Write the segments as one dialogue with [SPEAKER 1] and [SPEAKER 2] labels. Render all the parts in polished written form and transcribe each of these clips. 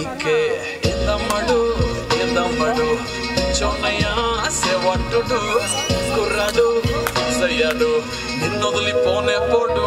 [SPEAKER 1] నీకే ఎందమ్మడు చోనయ్య సేవట్టుడు కుర్రాడు సయ్యాడు నిన్నొదిలిపోనే పోడు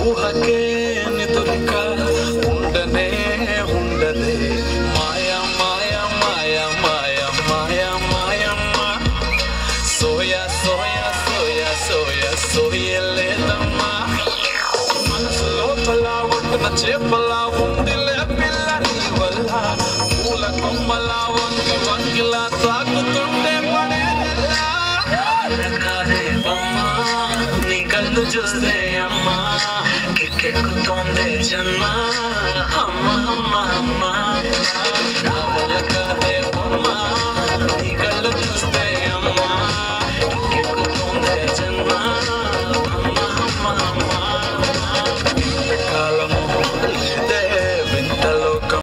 [SPEAKER 1] ఊహకే నిదురిక ఉండనే ఉండదే మాయా మాయా మాయా మాయా మాయా మాయమ్మ సోయా సోయా సోయా సోయా సోయలేదమ్మా మనసు లోపల ఒట్టున చేపలా ఉందిలే పిల్ల నీ వల్ల పూల కొమ్మలా వంగి వంగిలా తాకుతుంటే పడేదెల్లా నీ కళ్ళు చూస్తే అమ్మా కిక్కెక్కుతోందే జన్మ అమ్మ అమ్మ అమ్మ రావల కదే అమ్మ